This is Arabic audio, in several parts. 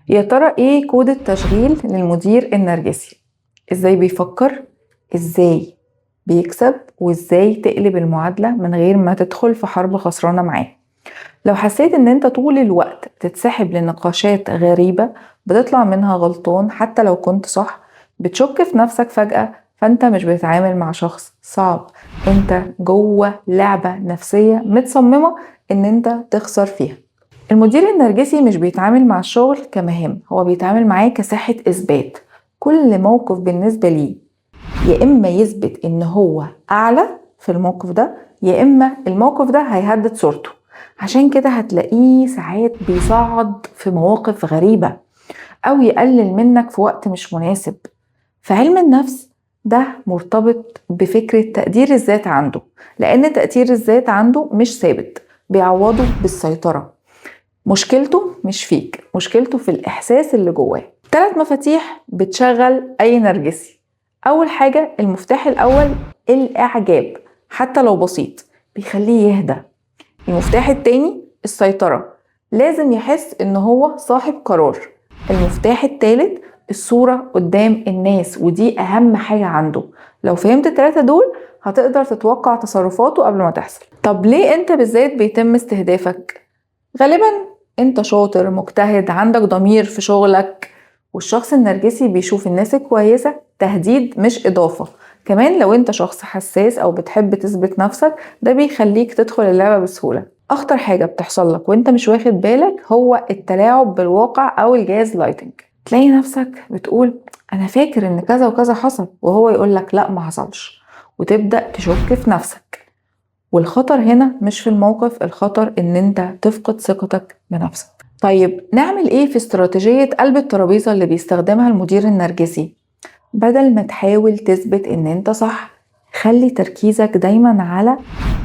يا ترى ايه كود التشغيل للمدير النرجسي؟ ازاي بيفكر؟ ازاي بيكسب؟ وازاي تقلب المعادلة من غير ما تدخل في حرب خسرانة معاه؟ لو حسيت ان انت طول الوقت بتتسحب لنقاشات غريبة بتطلع منها غلطان حتى لو كنت صح، بتشك في نفسك فجأة، فانت مش بتتعامل مع شخص صعب، انت جوه لعبة نفسية متصممة ان انت تخسر فيها. المدير النرجسي مش بيتعامل مع الشغل كمهام، هو بيتعامل معاه كساحة إثبات. كل موقف بالنسبة ليه يا إما يثبت إن هو أعلى في الموقف ده، يا إما الموقف ده هيهدد صورته. عشان كده هتلاقيه ساعات بيصعد في مواقف غريبة أو يقلل منك في وقت مش مناسب. في علم النفس ده مرتبط بفكرة تقدير الذات عنده، لأن تقدير الذات عنده مش ثابت، بيعوضه بالسيطرة. مشكلته مش فيك، مشكلته في الإحساس اللي جواه. 3 مفاتيح بتشغل أي نرجسي. أول حاجة، المفتاح الأول الإعجاب حتى لو بسيط، بيخليه يهدى. المفتاح التاني السيطرة، لازم يحس إن هو صاحب قرار. المفتاح التالت الصورة قدام الناس، ودي أهم حاجة عنده. لو فهمت ال3 دول هتقدر تتوقع تصرفاته قبل ما تحصل. طب ليه أنت بالذات بيتم استهدافك؟ غالبا انت شاطر، مجتهد، عندك ضمير في شغلك، والشخص النرجسي بيشوف الناس الكويسة تهديد مش إضافة. كمان لو انت شخص حساس أو بتحب تثبت نفسك، ده بيخليك تدخل اللعبة بسهولة. أخطر حاجة بتحصل لك وانت مش واخد بالك هو التلاعب بالواقع أو الجاز لايتنج. تلاقي نفسك بتقول أنا فاكر إن كذا وكذا حصل، وهو يقولك لأ ما حصلش، وتبدأ تشك في نفسك. والخطر هنا مش في الموقف، الخطر ان انت تفقد ثقتك بنفسك. طيب نعمل ايه في استراتيجية قلب الترابيزة اللي بيستخدمها المدير النرجسي؟ بدل ما تحاول تثبت ان انت صح، خلي تركيزك دايما على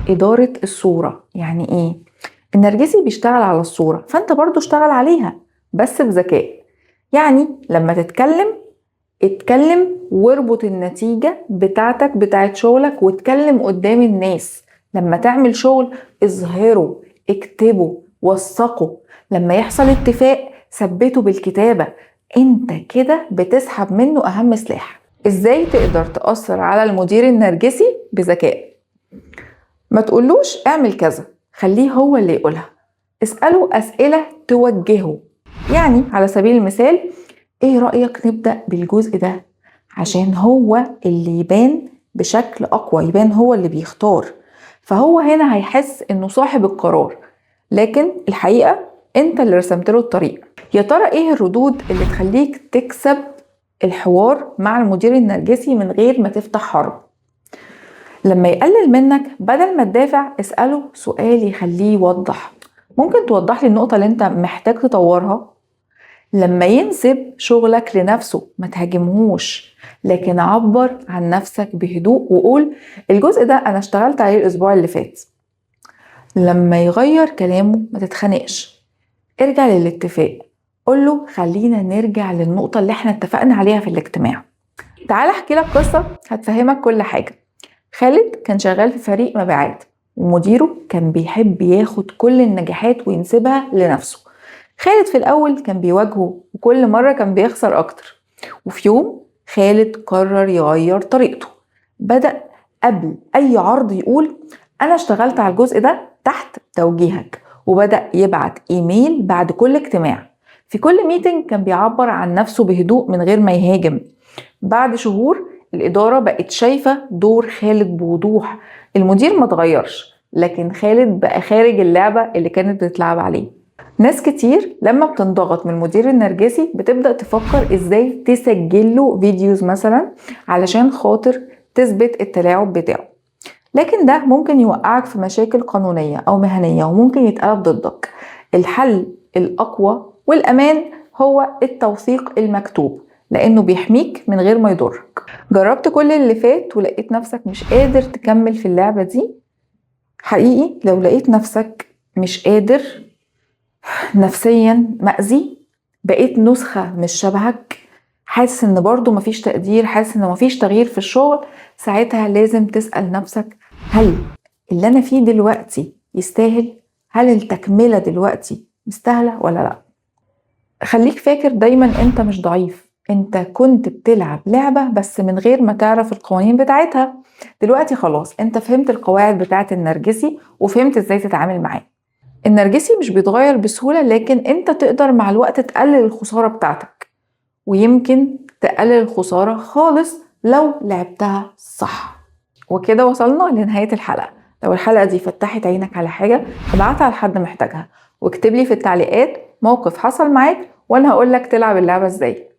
إدارة الصورة. يعني ايه؟ النرجسي بيشتغل على الصورة، فانت برضو اشتغل عليها بس بذكاء. يعني لما تتكلم، اتكلم واربط النتيجة بتاعتك بتاعت شغلك واتكلم قدام الناس. لما تعمل شغل اظهره، اكتبه، وثقه. لما يحصل اتفاق ثبته بالكتابة. انت كده بتسحب منه اهم سلاح. ازاي تقدر تأثر على المدير النرجسي بذكاء؟ ما تقولوش اعمل كذا، خليه هو اللي يقولها. اسأله أسئلة توجهه. يعني على سبيل المثال، ايه رأيك نبدأ بالجزء ده؟ عشان هو اللي يبان بشكل أقوى، يبان هو اللي بيختار، فهو هنا هيحس انه صاحب القرار، لكن الحقيقة انت اللي رسمت له الطريق. يا ترى ايه الردود اللي تخليك تكسب الحوار مع المدير النرجسي من غير ما تفتح حرب؟ لما يقلل منك، بدل ما تدافع اسأله سؤال يخليه يوضح. ممكن توضح لي النقطة اللي انت محتاج تطورها؟ لما ينسب شغلك لنفسه، ما تهاجمهوش، لكن عبر عن نفسك بهدوء وقول الجزء ده انا اشتغلت عليه الاسبوع اللي فات. لما يغير كلامه ما تتخانقش، ارجع للاتفاق. قوله خلينا نرجع للنقطة اللي احنا اتفقنا عليها في الاجتماع. تعال احكي لك قصة هتفهمك كل حاجة. خالد كان شغال في فريق مبيعات، ومديره كان بيحب ياخد كل النجاحات وينسبها لنفسه. خالد في الأول كان بيواجهه، وكل مرة كان بيخسر أكتر. وفي يوم خالد قرر يغير طريقته. بدأ قبل أي عرض يقول أنا اشتغلت على الجزء ده تحت توجيهك، وبدأ يبعت إيميل بعد كل اجتماع. في كل ميتنج كان بيعبر عن نفسه بهدوء من غير ما يهاجم. بعد شهور الإدارة بقت شايفة دور خالد بوضوح. المدير ما اتغيرش، لكن خالد بقى خارج اللعبة اللي كانت بتتلعب عليه. ناس كتير لما بتنضغط من المدير النرجسي بتبدأ تفكر ازاي تسجل له فيديوز مثلا علشان خاطر تثبت التلاعب بتاعه، لكن ده ممكن يوقعك في مشاكل قانونية أو مهنية وممكن يتقلب ضدك. الحل الأقوى والأمان هو التوثيق المكتوب، لأنه بيحميك من غير ما يضرك. جربت كل اللي فات ولقيت نفسك مش قادر تكمل في اللعبة دي؟ حقيقي لو لقيت نفسك مش قادر، نفسيا مأذي، بقيت نسخة مش شبهك، حاسس ان برضو مفيش تقدير، حاسس ان مفيش تغيير في الشغل، ساعتها لازم تسأل نفسك هل اللي انا فيه دلوقتي يستاهل؟ هل التكملة دلوقتي مستاهلة ولا لا؟ خليك فاكر دايما انت مش ضعيف، انت كنت بتلعب لعبة بس من غير ما تعرف القوانين بتاعتها. دلوقتي خلاص انت فهمت القواعد بتاعت النرجسي وفهمت ازاي تتعامل معاه. النرجسي مش بيتغير بسهولة، لكن انت تقدر مع الوقت تقلل الخسارة بتاعتك، ويمكن تقلل الخسارة خالص لو لعبتها صح. وكده وصلنا لنهاية الحلقة. لو الحلقة دي فتحت عينك على حاجة ابعتها لحد محتاجها، واكتب لي في التعليقات موقف حصل معاك وانا هقولك تلعب اللعبة ازاي.